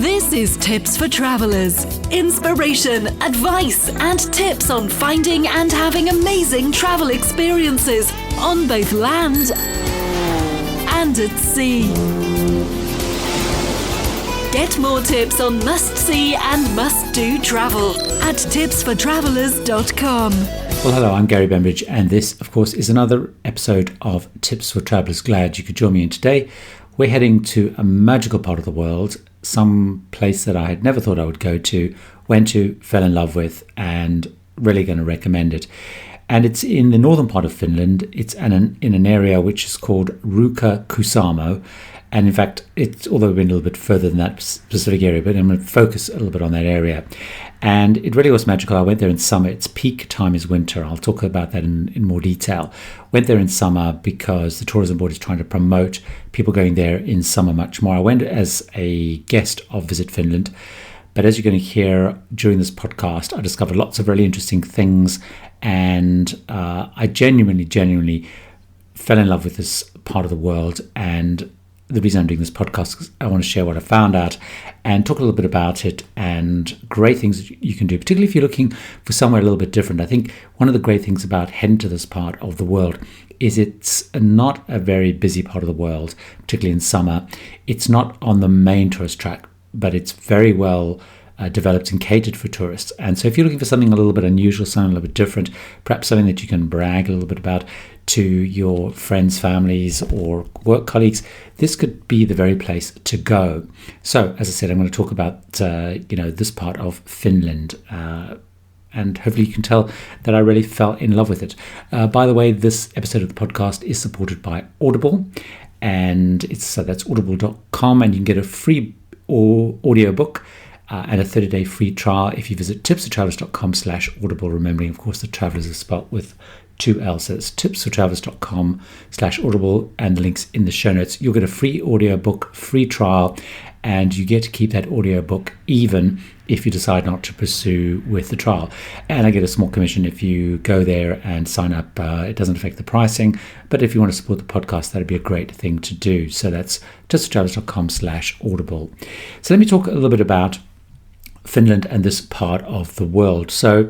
This is Tips for Travellers. Inspiration, advice, and tips on finding and having amazing travel experiences on both land and at sea. Get more tips on must-see and must-do travel at tipsfortravellers.com. Well, hello, I'm Gary Bembridge, and this, of course, is another episode of Tips for Travellers. Glad you could join me in today. We're heading to a magical part of the world, some place that I had never thought I would go to, went to, fell in love with, and really going to recommend it. And it's in the northern part of Finland. It's in an area which is called Ruka-Kuusamo. And in fact, although we've been a little bit further than that specific area, but I'm going to focus a little bit on that area. And it really was magical. I went there in summer. Its peak time is winter. I'll talk about that in more detail. Went there in summer because the tourism board is trying to promote people going there in summer much more. I went as a guest of Visit Finland. But as you're going to hear during this podcast, I discovered lots of really interesting things. And I genuinely fell in love with this part of the world. And the reason I'm doing this podcast is I want to share what I found out and talk a little bit about it and great things that you can do, particularly if you're looking for somewhere a little bit different. I think one of the great things about heading to this part of the world is it's not a very busy part of the world, particularly in summer. It's not on the main tourist track, but it's very well developed and catered for tourists. And so if you're looking for something a little bit unusual, something a little bit different, perhaps something that you can brag a little bit about to your friends, families, or work colleagues, this could be the very place to go. So, as I said, I'm going to talk about this part of Finland, and hopefully you can tell that I really fell in love with it. By the way, this episode of the podcast is supported by Audible, and that's audible.com, and you can get a free audio book and a 30-day free trial if you visit tipsfortravellers.com/audible, remembering, of course, that Travellers is spelled with 2 L's. So it's tipsfortravellers.com/audible, and the links in the show notes. You'll get a free audiobook, free trial, and you get to keep that audiobook even if you decide not to pursue with the trial. And I get a small commission if you go there and sign up. It doesn't affect the pricing, but if you want to support the podcast, that'd be a great thing to do. So that's tipsfortravellers.com/audible. So let me talk a little bit about Finland and this part of the world. So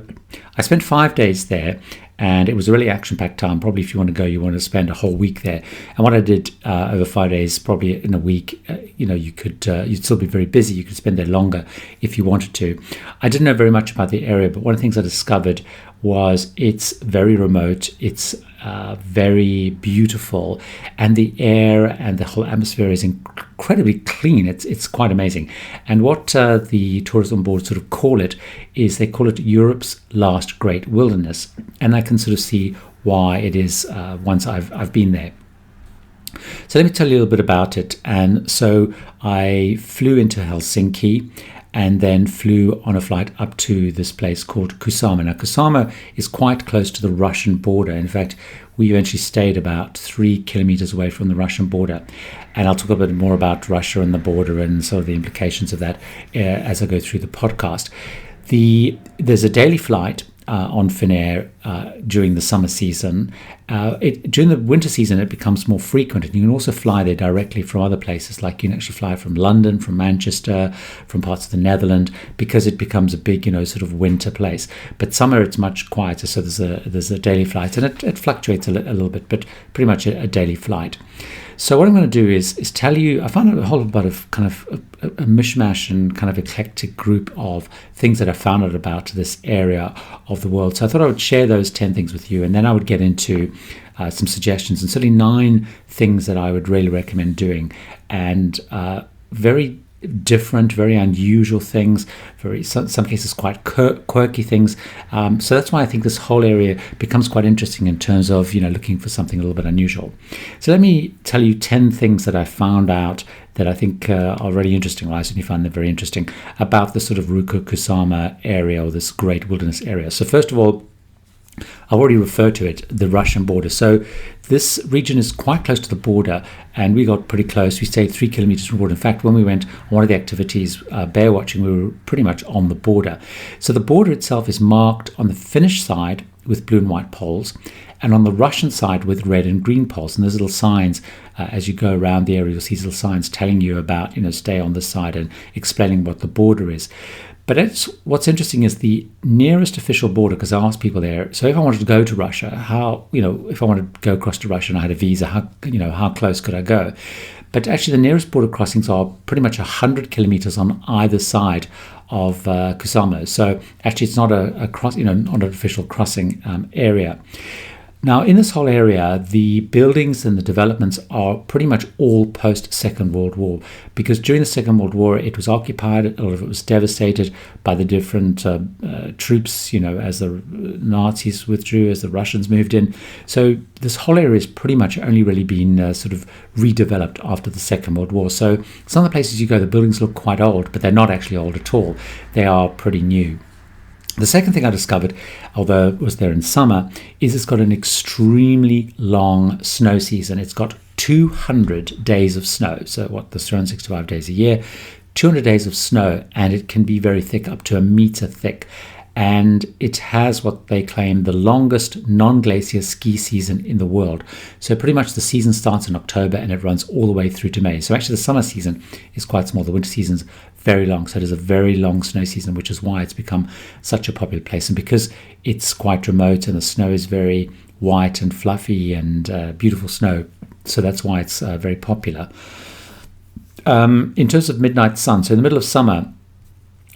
I spent 5 days there, and it was a really action-packed time. Probably if you want to go, you want to spend a whole week there. And what I did over 5 days, probably in a week, you'd still be very busy. You could spend there longer if you wanted to. I didn't know very much about the area, but one of the things I discovered was it's very remote. It's very beautiful, and the air and the whole atmosphere is incredibly clean. It's quite amazing. And what the tourism board sort of call it is they call it Europe's last great wilderness, and I can sort of see why it is once I've been there. So let me tell you a little bit about it. And so I flew into Helsinki and then flew on a flight up to this place called Kuusamo. Now, Kuusamo is quite close to the Russian border. In fact, we eventually stayed about 3 kilometers away from the Russian border. And I'll talk a bit more about Russia and the border and sort of the implications of that as I go through the podcast. There's a daily flight on Finnair during the summer season. During the winter season, it becomes more frequent, and you can also fly there directly from other places. Like you can actually fly from London, from Manchester, from parts of the Netherlands, because it becomes a big, sort of winter place. But summer, it's much quieter, so there's a daily flight, and it fluctuates a little bit, but pretty much a daily flight. So what I'm going to do is tell you, I found a whole lot of kind of a mishmash and kind of eclectic group of things that I found out about this area of the world. So I thought I would share those 10 things with you, and then I would get into some suggestions, and certainly 9 things that I would really recommend doing, and very different, very unusual things, some cases quite quirky things. So that's why I think this whole area becomes quite interesting in terms of looking for something a little bit unusual. So let me tell you 10 things that I found out that I think are really interesting, or I certainly find them very interesting, about the sort of Ruka-Kuusamo area, or this great wilderness area. So first of all, I've already referred to it, the Russian border. So this region is quite close to the border, and we got pretty close. We stayed 3 kilometers from the border. In fact, when we went on one of the activities, bear watching, we were pretty much on the border. So the border itself is marked on the Finnish side with blue and white poles, and on the Russian side with red and green poles. And there's little signs as you go around the area. You'll see little signs telling you about, stay on this side and explaining what the border is. But what's interesting is the nearest official border, because I asked people there, so if I wanted to go to Russia, if I wanted to go across to Russia and I had a visa, how close could I go? But actually the nearest border crossings are pretty much 100 kilometers on either side of Kuusamo. So actually it's not a cross, not an official crossing area. Now, in this whole area, the buildings and the developments are pretty much all post-Second World War, because during the Second World War, it was occupied, a lot of it was devastated by the different troops, as the Nazis withdrew, as the Russians moved in. So this whole area has pretty much only really been sort of redeveloped after the Second World War. So some of the places you go, the buildings look quite old, but they're not actually old at all. They are pretty new. The second thing I discovered, although it was there in summer, is it's got an extremely long snow season. It's got 200 days of snow. So there's 365 days a year, 200 days of snow, and it can be very thick, up to 1 meter thick. And it has what they claim the longest non-glacier ski season in the world. So pretty much the season starts in October and it runs all the way through to May. So actually the summer season is quite small. The winter season's very long. So it is a very long snow season, which is why it's become such a popular place. And because it's quite remote and the snow is very white and fluffy and beautiful snow, so that's why it's very popular. In terms of midnight sun, so in the middle of summer,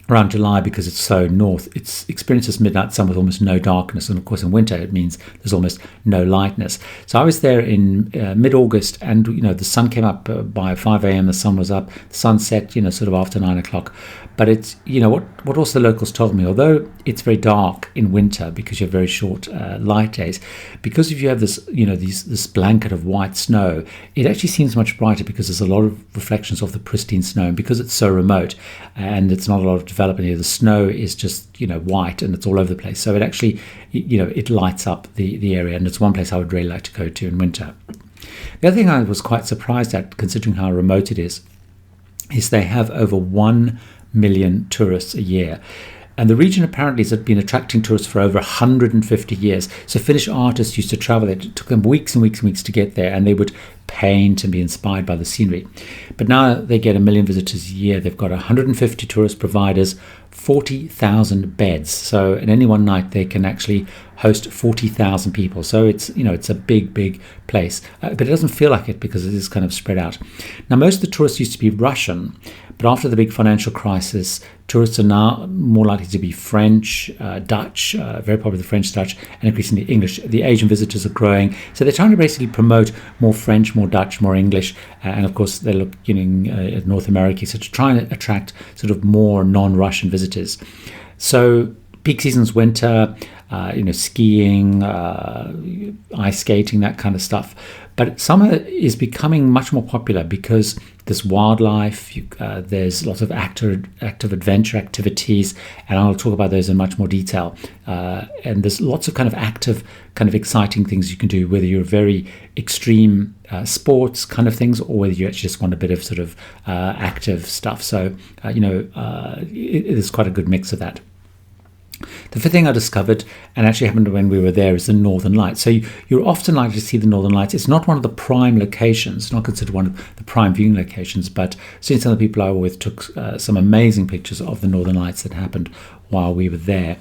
around July, because it's so north, it experiences midnight sun with almost no darkness. And of course in winter it means there's almost no lightness. So I was there in mid-August, and the sun came up by 5 a.m. the sun was up, the sun set sort of after 9 o'clock. But it's what also the locals told me, although it's very dark in winter because you have very short light days, because if you have this this blanket of white snow, it actually seems much brighter because there's a lot of reflections of the pristine snow, and because it's so remote and it's not a lot of development here, the snow is just white and it's all over the place. So it actually it lights up the area, and it's one place I would really like to go to in winter. The other thing I was quite surprised at, considering how remote it is they have over 1 million tourists a year. And the region apparently has been attracting tourists for over 150 years. So Finnish artists used to travel there. It took them weeks and weeks and weeks to get there, and they would paint and be inspired by the scenery. But now they get 1 million visitors a year. They've got 150 tourist providers, 40,000 beds. So in any one night they can actually host 40,000 people. So it's it's a big place, but it doesn't feel like it because it is kind of spread out. Now most of the tourists used to be Russian, but after the big financial crisis, tourists are now more likely to be French, Dutch, very popular French, Dutch, and increasingly English. The Asian visitors are growing, so they're trying to basically promote more French, more Dutch, more English, and of course they look at North America, so to try and attract sort of more non-Russian visitors. So peak season's winter, skiing, ice skating, that kind of stuff. But summer is becoming much more popular because there's wildlife, there's lots of active adventure activities, and I'll talk about those in much more detail. And there's lots of kind of active, kind of exciting things you can do, whether you're very extreme sports kind of things, or whether you actually just want a bit of sort of active stuff. So, it is quite a good mix of that. The fifth thing I discovered, and actually happened when we were there, is the Northern Lights. So you're often likely to see the Northern Lights. It's not one of the prime locations, it's not considered one of the prime viewing locations, but since some of the people I were with took some amazing pictures of the Northern Lights that happened while we were there.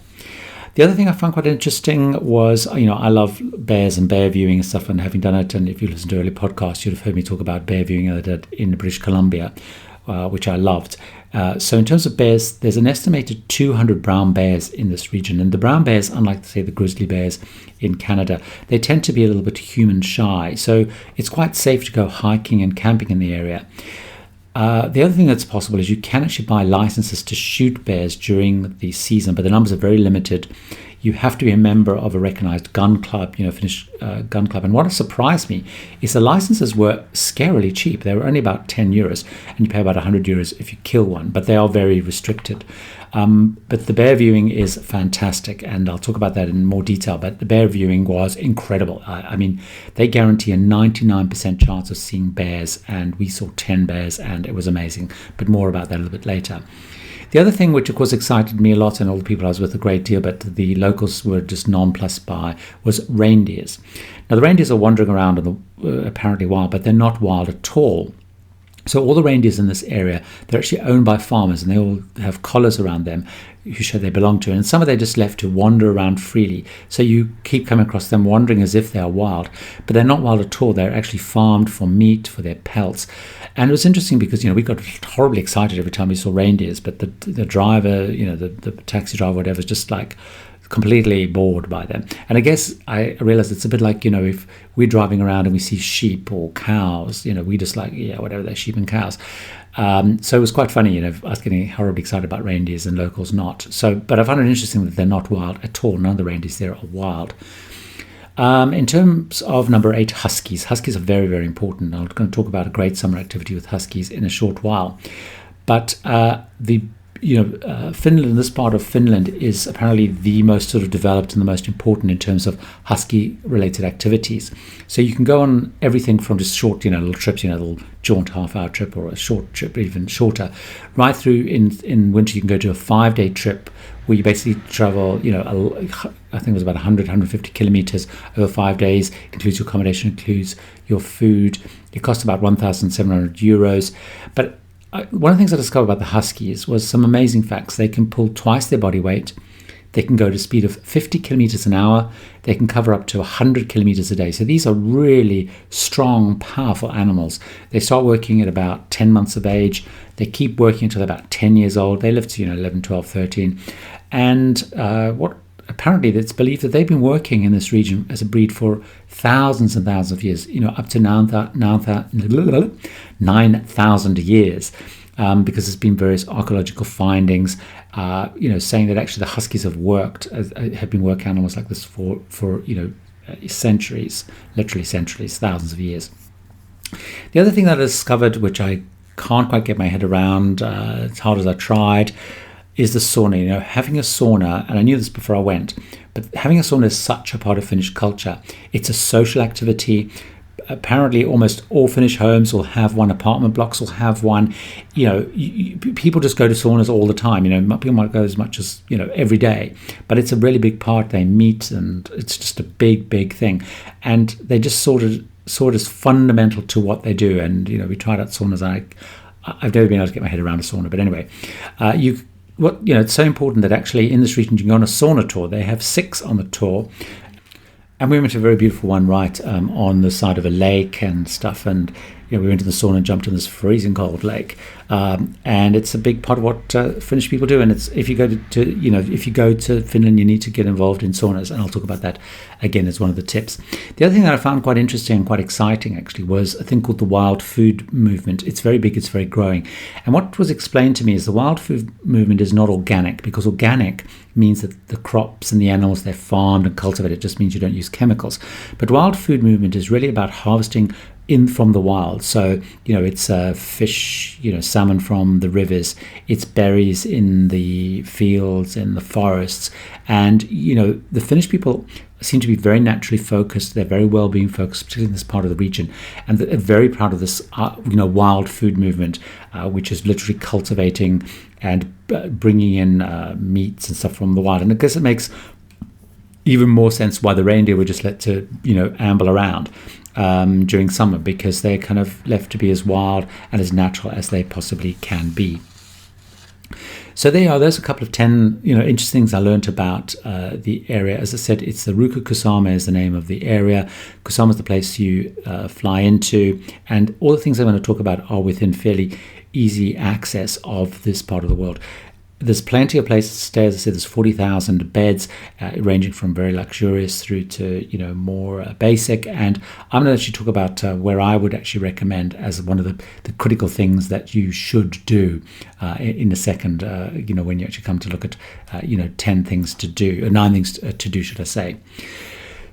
The other thing I found quite interesting was, I love bears and bear viewing and stuff, and having done it, and if you listen to early podcasts, you'd have heard me talk about bear viewing that I did in British Columbia, which I loved. So in terms of bears, there's an estimated 200 brown bears in this region. And the brown bears, unlike, say, the grizzly bears in Canada, they tend to be a little bit human shy. So it's quite safe to go hiking and camping in the area. The other thing that's possible is you can actually buy licenses to shoot bears during the season, but the numbers are very limited. You have to be a member of a recognized gun club, Finnish gun club. And what surprised me is the licenses were scarily cheap. They were only about 10 euros, and you pay about 100 euros if you kill one, but they are very restricted. But the bear viewing is fantastic, and I'll talk about that in more detail, but the bear viewing was incredible. I mean, they guarantee a 99% chance of seeing bears, and we saw 10 bears, and it was amazing, but more about that a little bit later. The other thing which of course excited me a lot, and all the people I was with a great deal, but the locals were just nonplussed by, was reindeers. Now the reindeers are wandering around in the apparently wild, but they're not wild at all. So all the reindeers in this area, they're actually owned by farmers, and they all have collars around them who show they belong to. And some of them are just left to wander around freely. So you keep coming across them wandering as if they are wild, but they're not wild at all. They're actually farmed for meat, for their pelts. And it was interesting because, we got horribly excited every time we saw reindeers, but the driver, the taxi driver, whatever, is just like completely bored by them. And I guess I realized it's a bit like, if we're driving around and we see sheep or cows, we just like, yeah, whatever, they're sheep and cows. So it was quite funny, us getting horribly excited about reindeers and locals not. So, but I found it interesting that they're not wild at all. None of the reindeers there are wild. In terms of number 8, Huskies. Huskies are very, very important. I'm going to talk about a great summer activity with Huskies in a short while. But Finland, this part of Finland is apparently the most sort of developed and the most important in terms of husky-related activities. So you can go on everything from just short, little trips, a little jaunt half-hour trip or a short trip, even shorter, right through in winter you can go to a 5-day trip where you basically travel, I think it was about 100, 150 kilometers over 5 days. It includes your accommodation, includes your food. It costs about 1,700 euros. But one of the things I discovered about the Huskies was some amazing facts. They can pull twice their body weight. They can go to a speed of 50 kilometers an hour. They can cover up to 100 kilometers a day. So these are really strong, powerful animals. They start working at about 10 months of age. They keep working until they're about 10 years old. They live to 11, 12, 13. And apparently it's believed that they've been working in this region as a breed for thousands and thousands of years, up to 9,000 years, because there's been various archaeological findings, saying that actually the Huskies have been work animals like this for centuries, literally centuries, thousands of years. The other thing that I discovered, which I can't quite get my head around, as hard as I tried, is the sauna. Having a sauna, and I knew this before I went, but having a sauna is such a part of Finnish culture. It's a social activity. Apparently almost all Finnish homes will have one, apartment blocks will have one. People just go to saunas all the time. People might go as much as every day, but it's a really big part. They meet, and it's just a big, big thing, and they just sort of fundamental to what they do. And we tried out saunas. I've never been able to get my head around a sauna, but anyway, it's so important that actually in this region you can go on a sauna tour. They have 6 on the tour, and we went to a very beautiful one right on the side of a lake and stuff, and we went to the sauna and jumped in this freezing cold lake, and it's a big part of what Finnish people do. And it's if you go to Finland, you need to get involved in saunas, and I'll talk about that again as one of the tips. The other thing that I found quite interesting and quite exciting actually was a thing called the wild food movement. It's very big, it's very growing, and what was explained to me is the wild food movement is not organic, because organic means that the crops and the animals, they're farmed and cultivated. It just means you don't use chemicals. But wild food movement is really about harvesting in from the wild. So it's fish, salmon from the rivers, it's berries in the fields, in the forests. And the Finnish people seem to be very naturally focused. They're very well-being focused, particularly in this part of the region, and they're very proud of this wild food movement, which is literally cultivating and bringing in meats and stuff from the wild. And I guess it makes even more sense why the reindeer were just let to amble around during summer, because they're kind of left to be as wild and as natural as they possibly can be. So there are. There's a couple of 10 interesting things I learned about the area. As I said, it's the Ruka-Kuusamo is the name of the area. Kuusamo is the place you fly into, and all the things I'm going to talk about are within fairly easy access of this part of the world. There's plenty of places to stay. As I said, there's 40,000 beds, ranging from very luxurious through to more basic. And I'm going to actually talk about where I would actually recommend as one of the critical things that you should do in a second. When you actually come to look at 10 things to do, or 9 things to do, should I say?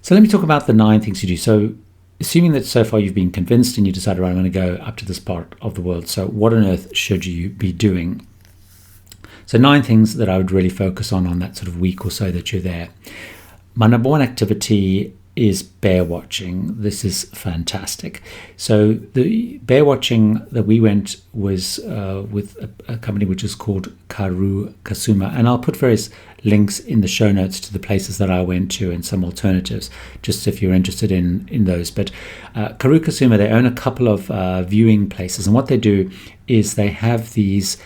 So let me talk about the 9 things to do. So, assuming that so far you've been convinced and you decided, right, I'm going to go up to this part of the world. So, what on earth should you be doing? So 9 things that I would really focus on that sort of week or so that you're there. My number 1 activity is bear watching, this is fantastic. So the bear watching that we went was with a company which is called Karhu-Kuusamo, and I'll put various links in the show notes to the places that I went to and some alternatives, just if you're interested in those. But Karhu-Kuusamo, they own a couple of viewing places, and what they do is they have these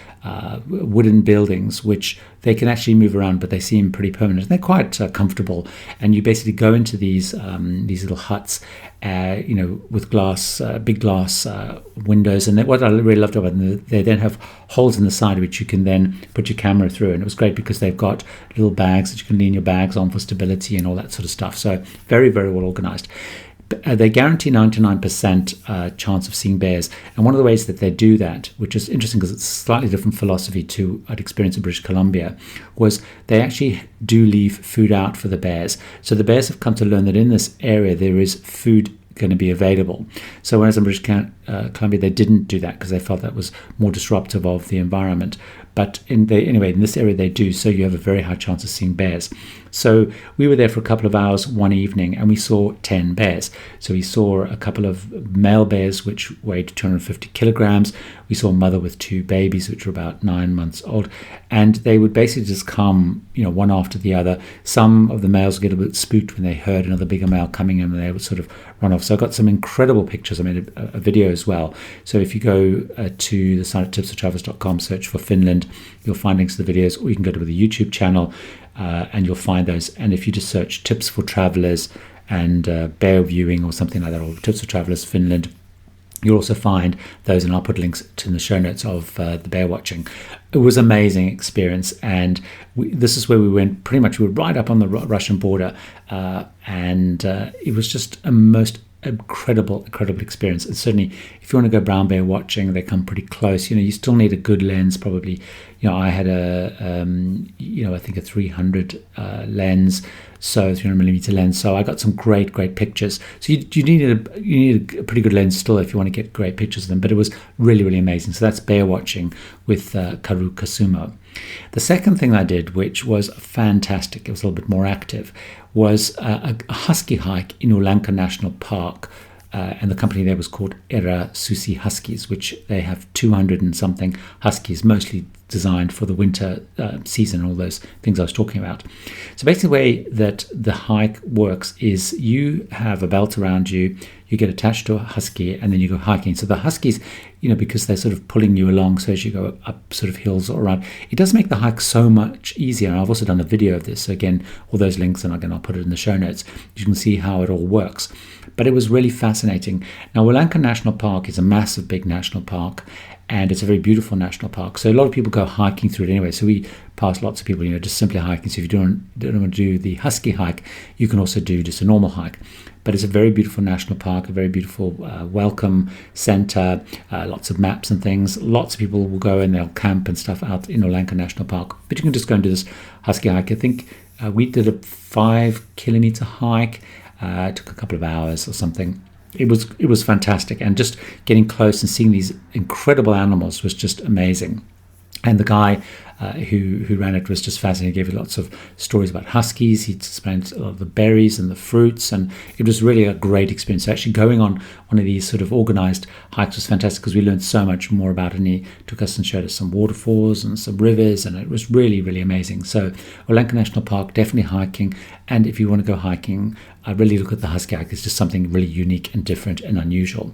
wooden buildings which they can actually move around, but they seem pretty permanent. They're quite comfortable, and you basically go into these little huts, with glass, big glass windows. And what I really loved about them, they then have holes in the side which you can then put your camera through. And it was great because they've got little bags that you can lean your bags on for stability and all that sort of stuff. So very, very well organized. They guarantee 99% chance of seeing bears. And one of the ways that they do that, which is interesting because it's a slightly different philosophy to I'd experienced in British Columbia, was they actually do leave food out for the bears. So the bears have come to learn that in this area there is food going to be available. So whereas in British Columbia they didn't do that because they felt that was more disruptive of the environment. But in this area they do, so you have a very high chance of seeing bears. So we were there for a couple of hours one evening, and we saw 10 bears. So we saw a couple of male bears which weighed 250 kilograms. We saw a mother with 2 babies which were about 9 months old, and they would basically just come, one after the other. Some of the males would get a bit spooked when they heard another bigger male coming in, and they would sort of run off. So I got some incredible pictures. I made a video as well. So if you go to the site at tipsfortravellers.com, search for Finland, you'll find links to the videos, or you can go to the YouTube channel and you'll find those. And if you just search Tips for Travellers and bear viewing or something like that, or Tips for Travellers Finland, you'll also find those, and I'll put links in the show notes of the bear watching. It was an amazing experience, and this is where we went. Pretty much, we were right up on the Russian border, and it was just a most incredible experience. And certainly if you want to go brown bear watching, they come pretty close. You still need a good lens, probably. I had I think a 300 lens, so 300mm lens. So I got some great pictures. So you need a pretty good lens still if you want to get great pictures of them. But it was really, really amazing. So that's bear watching with Karhu-Kuusamo. The second thing I did, which was fantastic, it was a little bit more active, was a husky hike in Oulanka National Park. And the company there was called Susi Huskies, which they have 200 and something huskies, mostly designed for the winter season, all those things I was talking about. So basically the way that the hike works is you have a belt around you, you get attached to a husky, and then you go hiking. So the huskies, because they're sort of pulling you along, so as you go up sort of hills or around, it does make the hike so much easier. And I've also done a video of this. So again, all those links, and again, I'll put it in the show notes. You can see how it all works. But it was really fascinating. Now, Oulanka National Park is a massive, big national park, and it's a very beautiful national park. So a lot of people go hiking through it anyway. So we pass lots of people, just simply hiking. So if you don't want to do the husky hike, you can also do just a normal hike. But it's a very beautiful national park, a very beautiful welcome center, lots of maps and things. Lots of people will go and they'll camp and stuff out in Oulanka National Park. But you can just go and do this husky hike. I think we did a 5-kilometer hike. It took a couple of hours or something. It was fantastic, and just getting close and seeing these incredible animals was just amazing. And the guy who ran it was just fascinating. He gave you lots of stories about huskies. He explained a lot of the berries and the fruits, and it was really a great experience. So actually going on one of these sort of organized hikes was fantastic because we learned so much more about it, and he took us and showed us some waterfalls and some rivers, and it was really, really amazing. So Oulanka National Park, definitely hiking. And if you want to go hiking, I really look at the husky hike. It's just something really unique and different and unusual.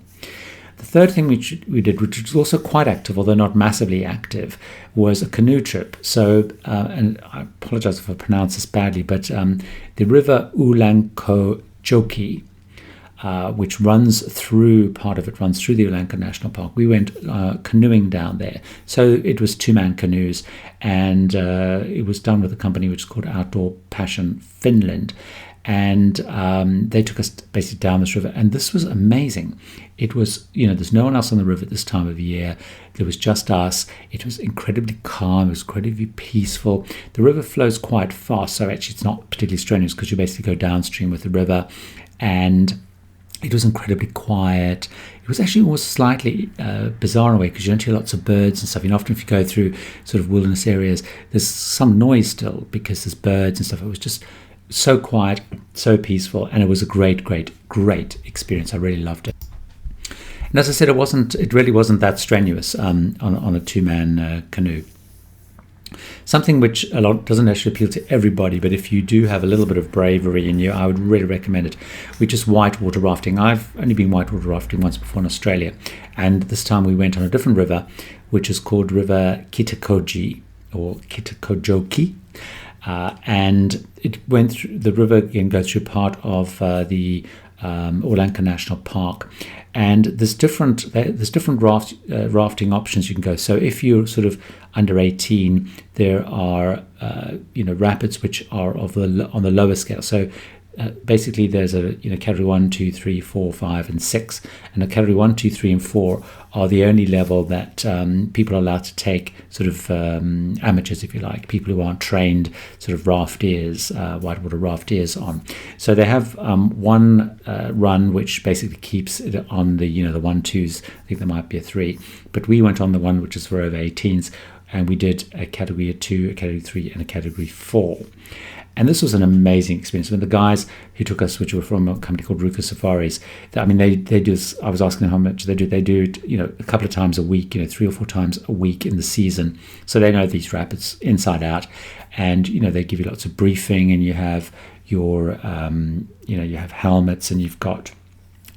The third thing which we did, which was also quite active, although not massively active, was a canoe trip. So, and I apologize if I pronounce this badly, but the river Oulankajoki, which runs through the Oulanka National Park. We went canoeing down there. So it was 2-man canoes, and it was done with a company which is called Outdoor Passion Finland. And they took us basically down this river, and this was amazing. It was, there's no one else on the river at this time of year. There was just us. It was incredibly calm. It was incredibly peaceful. The river flows quite fast, so actually it's not particularly strenuous because you basically go downstream with the river, and it was incredibly quiet. It was actually almost slightly bizarre in a way because you don't hear lots of birds and stuff. Often if you go through sort of wilderness areas, there's some noise still because there's birds and stuff. It was so quiet, so peaceful, and it was a great experience. I really loved it. And as I said, it really wasn't that strenuous on a two-man canoe. Something which doesn't actually appeal to everybody, but if you do have a little bit of bravery in you, I would really recommend it, which is whitewater rafting. I've only been whitewater rafting once before in Australia, and this time we went on a different river, which is called River Kitkajoki, or Kitkajoki. And it went through the river, again goes through part of the Oulanka National Park, and there's different rafting options you can go. So if you're sort of under 18, there are rapids which are on the lower scale. So basically there's a category 1, 2, 3, 4, 5 and 6, and a category 1, 2, 3 and 4 are the only level that people are allowed to take, sort of amateurs, if you like, people who aren't trained sort of rafteers, whitewater rafteers on. So they have one run which basically keeps it on the the 1-2s. I think there might be a 3, but we went on the one which is for over 18s, and we did a category 2, a category 3 and a category 4. And this was an amazing experience. When the guys who took us, which were from a company called Ruka-Safaris, they do this. I was asking them how much they do. They do it, a couple of times a week, 3 or 4 times a week in the season. So they know these rapids inside out, and they give you lots of briefing, and you have your, you have helmets, and you've got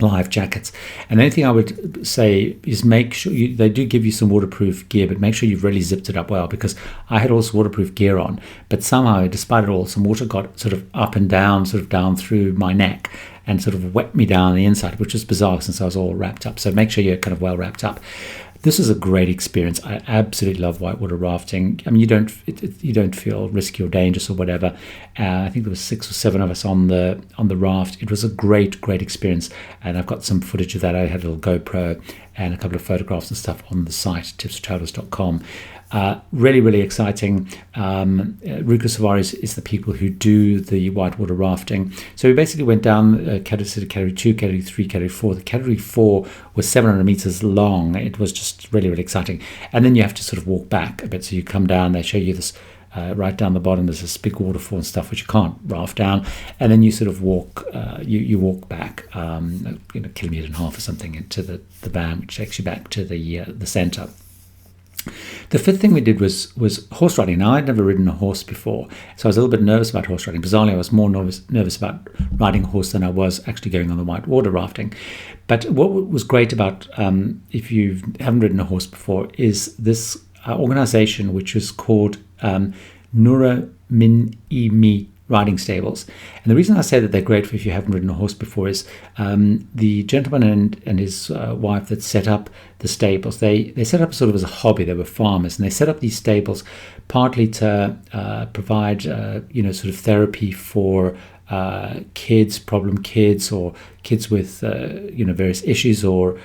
life jackets. And the only thing I would say is make sure they do give you some waterproof gear, but make sure you've really zipped it up well, because I had all this waterproof gear on, but somehow, despite it all, some water got sort of up and down, sort of down through my neck, and sort of wet me down the inside, which was bizarre since I was all wrapped up. So make sure you're kind of well wrapped up. This is a great experience. I absolutely love whitewater rafting. I mean, you don't feel risky or dangerous or whatever. I think there was 6 or 7 of us on the raft. It was a great experience, and I've got some footage of that. I had a little GoPro and a couple of photographs and stuff on the site, tipsfortravellers.com. Really exciting. Ruka-Safaris is the people who do the whitewater rafting. So we basically went down category 2, category 3, category 4. The category 4 was 700 meters long. It was just really exciting. And then you have to sort of walk back a bit. So you come down, they show you this right down the bottom. There's this big waterfall and stuff which you can't raft down, and then you sort of walk. You walk back, a kilometre and a half or something into the van, which takes you back to the centre. The fifth thing we did was horse riding. Now, I'd never ridden a horse before, so I was a little bit nervous about horse riding. Bizarrely, I was more nervous about riding a horse than I was actually going on the whitewater rafting. But what was great about, if you haven't ridden a horse before, is this organisation which is called Nurminiemi riding stables. And the reason I say that they're great for if you haven't ridden a horse before is the gentleman and his wife that set up the stables, they set up sort of as a hobby. They were farmers, and they set up these stables partly to provide sort of therapy for problem kids, or kids with various issues or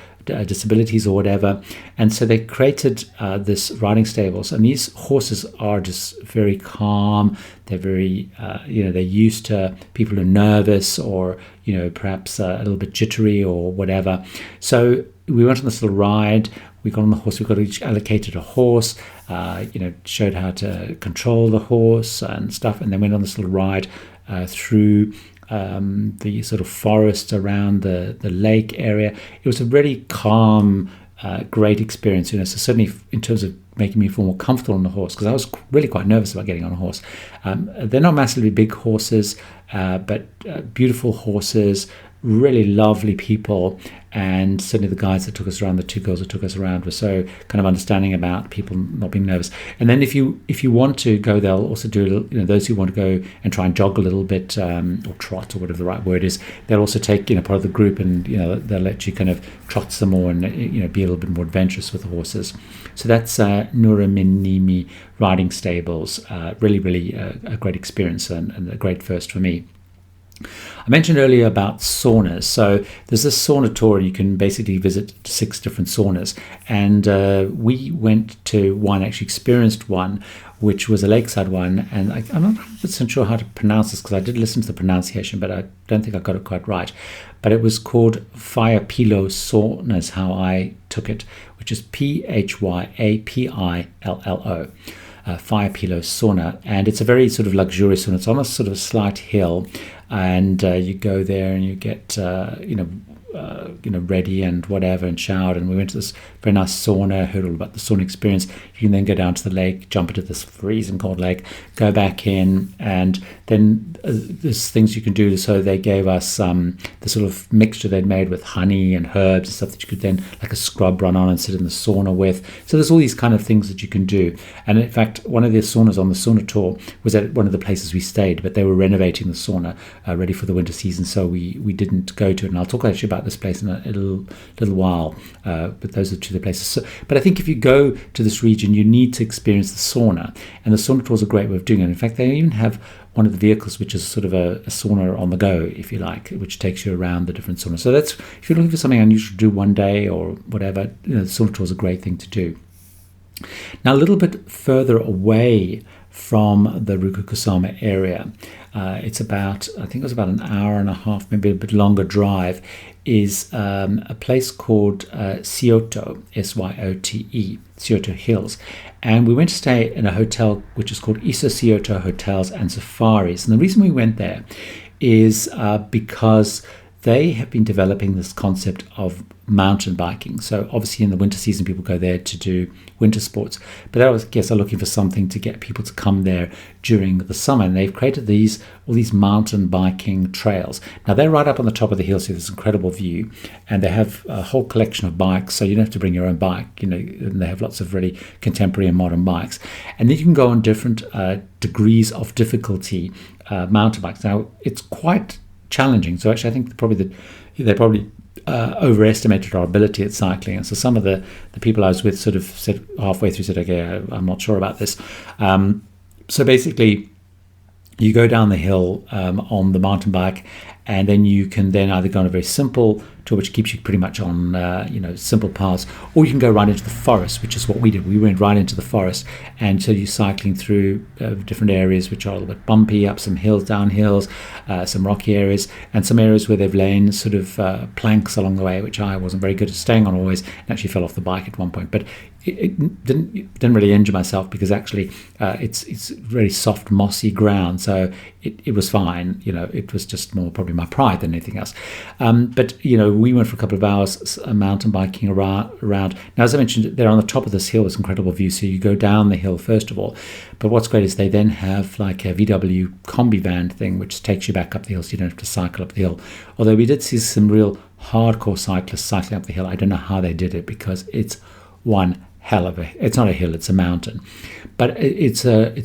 disabilities or whatever. And so they created this riding stables, and these horses are just very calm. They're very they're used to people who are nervous or perhaps a little bit jittery or whatever. So we went on this little ride. We got on the horse. We got each allocated a horse, showed how to control the horse and stuff, and then went on this little ride through the sort of forest around the lake area. It was a really calm, great experience. So certainly in terms of making me feel more comfortable on the horse, because I was really quite nervous about getting on a horse. They're not massively big horses, but beautiful horses, really lovely people, and certainly the guys that took us around, the 2 girls that took us around, were so kind of understanding about people not being nervous. And then if you want to go, they'll also do those who want to go and try and jog a little bit, or trot, or whatever the right word is. They'll also take part of the group, and they'll let you kind of trot some more and be a little bit more adventurous with the horses. So that's Nurminiemi riding stables. Really a great experience, and a great first for me. I mentioned earlier about saunas. So there's this sauna tour, and you can basically visit 6 different saunas. And we went to one, actually experienced one, which was a lakeside one. And I'm not 100% sure how to pronounce this, because I did listen to the pronunciation, but I don't think I got it quite right. But it was called Fire Pilo Saunas, how I took it, which is Phyapillo. fire pillow sauna, and it's a very sort of luxurious sauna. It's almost sort of a slight hill, and you go there and you get ready and whatever and showered, and we went to this very nice sauna, heard all about the sauna experience. You can then go down to the lake, jump into this freezing cold lake, go back in, and then there's things you can do. So they gave us the sort of mixture they'd made with honey and herbs and stuff that you could then like a scrub run on and sit in the sauna with. So there's all these kind of things that you can do. And in fact, one of the saunas on the sauna tour was at one of the places we stayed, but they were renovating the sauna ready for the winter season, so we didn't go to it. And I'll talk actually about this place in a little while, but those are two of the places. So, but I think if you go to this region, you need to experience the sauna, and the sauna tour is a great way of doing it. In fact, they even have one of the vehicles which is sort of a sauna on the go, if you like, which takes you around the different saunas. So that's, if you're looking for something unusual to do one day or whatever, the sauna tour is a great thing to do. Now, a little bit further away from the Ruka-Kuusamo area, it's about, I think it was about an hour and a half, maybe a bit longer drive, is a place called Syoto, Syote, Syoto Hills. And we went to stay in a hotel which is called Iso Syoto Hotels and Safaris. And the reason we went there is because they have been developing this concept of mountain biking. So obviously in the winter season, people go there to do winter sports. But I guess they're looking for something to get people to come there during the summer. And they've created all these mountain biking trails. Now they're right up on the top of the hill, so there's this incredible view. And they have a whole collection of bikes, so you don't have to bring your own bike. And they have lots of really contemporary and modern bikes. And then you can go on different degrees of difficulty mountain bikes. Now it's quite challenging. So actually, I think they probably overestimated our ability at cycling. And so some of the people I was with sort of said halfway through, okay, I'm not sure about this. So basically, you go down the hill on the mountain bike, and then you can then either go on a very simple tour, which keeps you pretty much on simple paths, or you can go right into the forest, which is what we did. We went right into the forest, and so you're cycling through different areas which are a little bit bumpy, up some hills, down hills, some rocky areas, and some areas where they've laid sort of planks along the way, which I wasn't very good at staying on always, and actually fell off the bike at one point. But it didn't really injure myself, because actually it's very soft, mossy ground, so it was fine. It was just more probably my pride than anything else. But we went for a couple of hours mountain biking around. Now, as I mentioned, they're on the top of this hill, this incredible view. So you go down the hill first of all, but what's great is they then have like a VW combi van thing, which takes you back up the hill, so you don't have to cycle up the hill. Although we did see some real hardcore cyclists cycling up the hill. I don't know how they did it, because it's one hell of it's not a hill, it's a mountain, but it's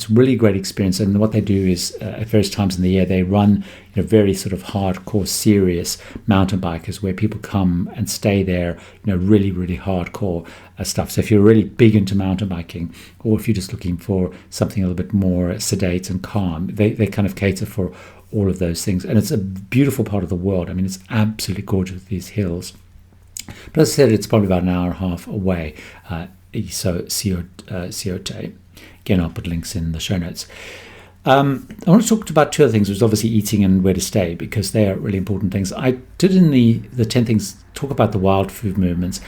really great experience. And what they do is at various times in the year they run very sort of hardcore, serious mountain bikers, where people come and stay there, really, really hardcore stuff. So if you're really big into mountain biking, or if you're just looking for something a little bit more sedate and calm, they kind of cater for all of those things. And it's a beautiful part of the world. I mean, it's absolutely gorgeous, these hills. But as I said, it's probably about an hour and a half away. So Syote. Again, I'll put links in the show notes. I want to talk about two other things, which is obviously eating and where to stay, because they are really important things. I did in the 10 things talk about the wild food movements.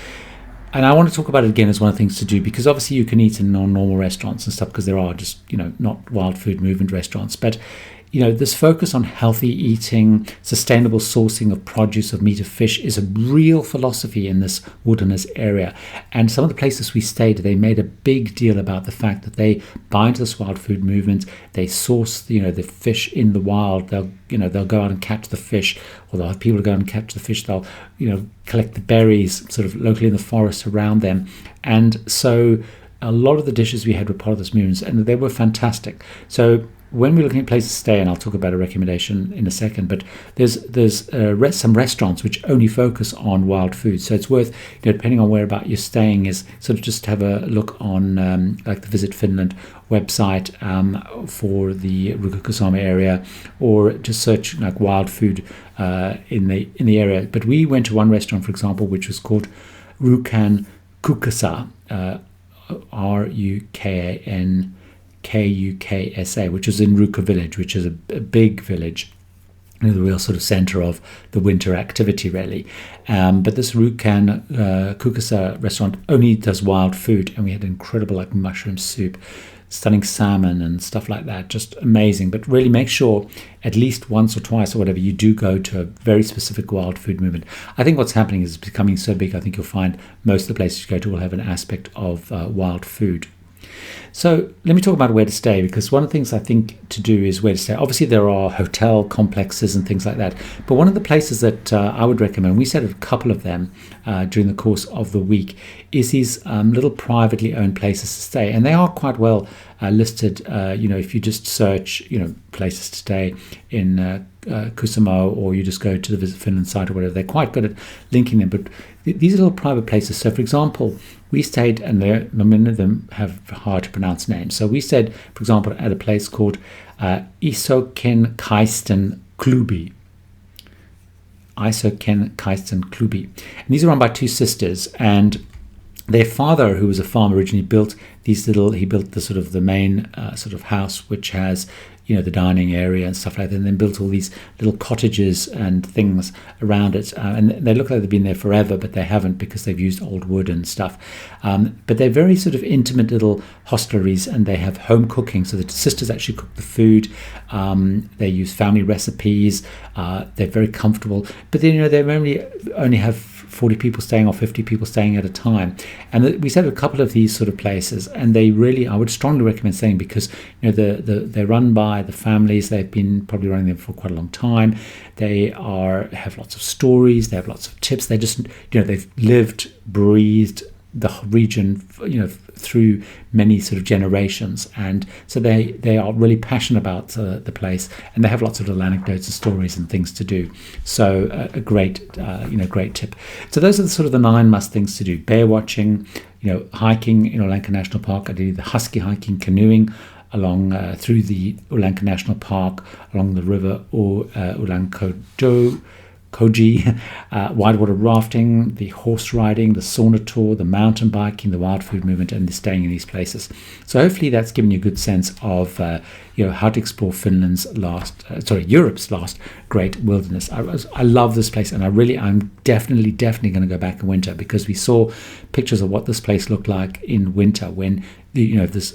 And I want to talk about it again as one of the things to do, because obviously you can eat in non-normal restaurants and stuff, because there are just, not wild food movement restaurants. But this focus on healthy eating, sustainable sourcing of produce, of meat, of fish, is a real philosophy in this wilderness area. And some of the places we stayed, they made a big deal about the fact that they buy into this wild food movement. They source, the fish in the wild. They'll go out and catch the fish, or they'll have people go out and catch the fish. They'll, collect the berries sort of locally in the forest around them. And so a lot of the dishes we had were part of this movement, and they were fantastic. So when we're looking at places to stay, and I'll talk about a recommendation in a second, but there's some restaurants which only focus on wild food. So it's worth, depending on whereabout you're staying, is sort of just have a look on like the Visit Finland website for the Ruka-Kuusamo area, or just search like wild food in the area. But we went to one restaurant, for example, which was called Ruka-Kuusamo, Rukaksa, which is in Ruka village, which is a big village, the real sort of center of the winter activity, really. But this Ruka-Kuusamo restaurant only does wild food, and we had incredible like mushroom soup, stunning salmon and stuff like that. Just amazing. But really make sure at least once or twice or whatever you do go to a very specific wild food movement. I think what's happening is it's becoming so big, I think you'll find most of the places you go to will have an aspect of wild food. So let me talk about where to stay, because one of the things I think to do is where to stay. Obviously, there are hotel complexes and things like that. But one of the places that I would recommend, we said a couple of them during the course of the week, is these little privately owned places to stay. And they are quite well listed. If you just search, places to stay in Kuusamo, or you just go to the Visit Finland site or whatever, they're quite good at linking them. But these are little private places. So, for example, we stayed, and many of them have hard to pronounce names. So we stayed, for example, at a place called Isokenkaisten Klubi. Isokenkaisten Klubi. And these are run by two sisters, and their father, who was a farmer, originally built he built the sort of the main sort of house, which has the dining area and stuff like that, and then built all these little cottages and things around it. And they look like they've been there forever, but they haven't, because they've used old wood and stuff. But they're very sort of intimate little hostelries, and they have home cooking. So the sisters actually cook the food. They use family recipes. They're very comfortable. But then, they only have 40 people staying or 50 people staying at a time. And we said a couple of these sort of places, and I would strongly recommend staying, because they're run by the families. They've been probably running them for quite a long time. They have lots of stories. They have lots of tips. They just they've lived, breathed the region through many sort of generations, and so they are really passionate about the place, and they have lots of little anecdotes and stories and things to do. So a great great tip. So those are the sort of the 9 must things to do: bear watching, hiking in Oulanka National Park. I did the Husky hiking, canoeing along through the Oulanka National Park, along the river Oulankajoki, whitewater rafting, the horse riding, the sauna tour, the mountain biking, the wild food movement, and the staying in these places. So hopefully that's given you a good sense of how to explore Europe's last great wilderness. I love this place, and I'm definitely going to go back in winter, because we saw pictures of what this place looked like in winter, when this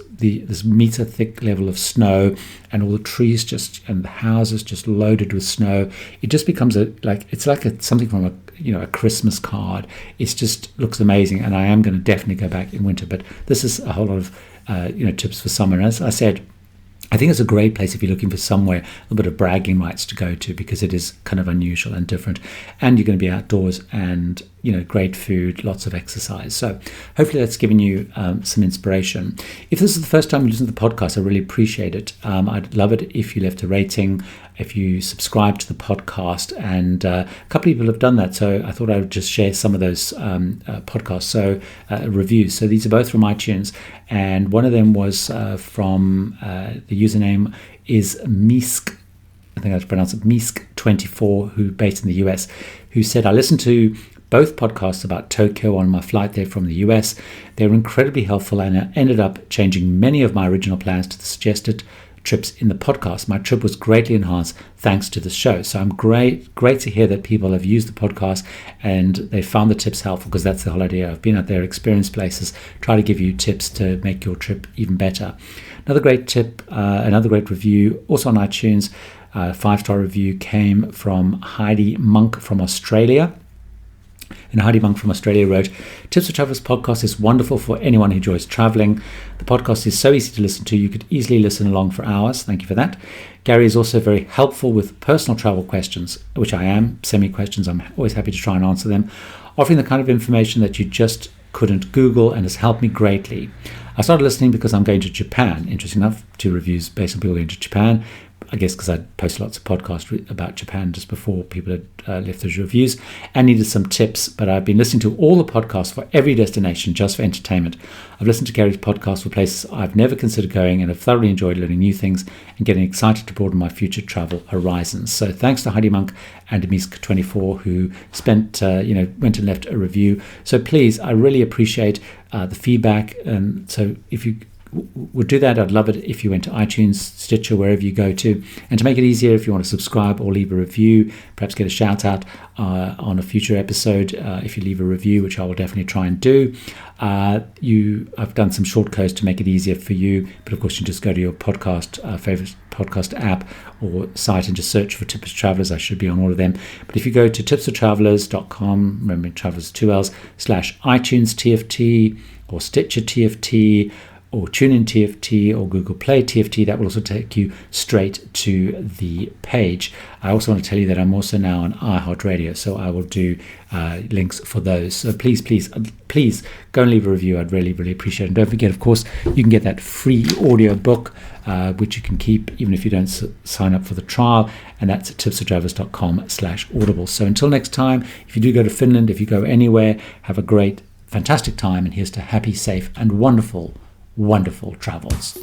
meter thick level of snow, and all the trees and the houses just loaded with snow. It just becomes something from a Christmas card. It just looks amazing, and I am going to definitely go back in winter. But this is a whole lot of tips for summer. And as I said, I think it's a great place if you're looking for somewhere, a little bit of bragging rights to go to, because it is kind of unusual and different, and you're going to be outdoors, and great food, lots of exercise. So hopefully that's given you some inspiration. If this is the first time you listen to the podcast, I really appreciate it. I'd love it if you left a rating, if you subscribe to the podcast, and a couple of people have done that, so I thought I would just share some of those podcasts, reviews. So these are both from iTunes, and one of them was from the username is Misk, I think I have to pronounce it, Misk24, who based in the US, who said, I listened to both podcasts about Tokyo on my flight there from the US. They were incredibly helpful, and I ended up changing many of my original plans to the suggested trips in the podcast. My trip was greatly enhanced thanks to the show. So I'm great to hear that people have used the podcast and they found the tips helpful, because that's the whole idea. I've been out there, experienced places, try to give you tips to make your trip even better. Another great tip, another great review, also on iTunes, 5-star review came from Heidi Monk from Australia. And Heidi Monk from Australia wrote, Tips for Travelers podcast is wonderful for anyone who enjoys traveling. The podcast is so easy to listen to. You could easily listen along for hours. Thank you for that. Gary is also very helpful with personal travel questions, which I am. Send me questions. I'm always happy to try and answer them. Offering the kind of information that you just couldn't Google, and has helped me greatly. I started listening because I'm going to Japan. Interesting enough, 2 reviews based on people going to Japan. I guess because I posted lots of podcasts about Japan just before people had left those reviews, and needed some tips. But I've been listening to all the podcasts for every destination just for entertainment. I've listened to Gary's podcast for places I've never considered going, and have thoroughly enjoyed learning new things and getting excited to broaden my future travel horizons. So thanks to Heidi Monk and Misk24, who went and left a review. So please, I really appreciate the feedback. And so if you would do that, I'd love it if you went to iTunes, Stitcher, wherever you go to. And to make it easier, if you want to subscribe or leave a review, perhaps get a shout out on a future episode if you leave a review, which I will definitely try and do. I've done some short codes to make it easier for you, but of course you just go to your favorite podcast app or site and just search for Tips for Travelers. I should be on all of them. But if you go to tipsfortravelers.com, remember Travelers 2 L's, /iTunes TFT or Stitcher TFT or TuneIn TFT or Google Play TFT, that will also take you straight to the page. I also want to tell you that I'm also now on iHeartRadio, so I will do links for those. So please go and leave a review. I'd really, really appreciate it. And don't forget, of course, you can get that free audio book, which you can keep even if you don't sign up for the trial, and that's at tipsfortravelers.com/audible. So until next time, if you do go to Finland, if you go anywhere, have a great, fantastic time, and here's to happy, safe, and wonderful travels.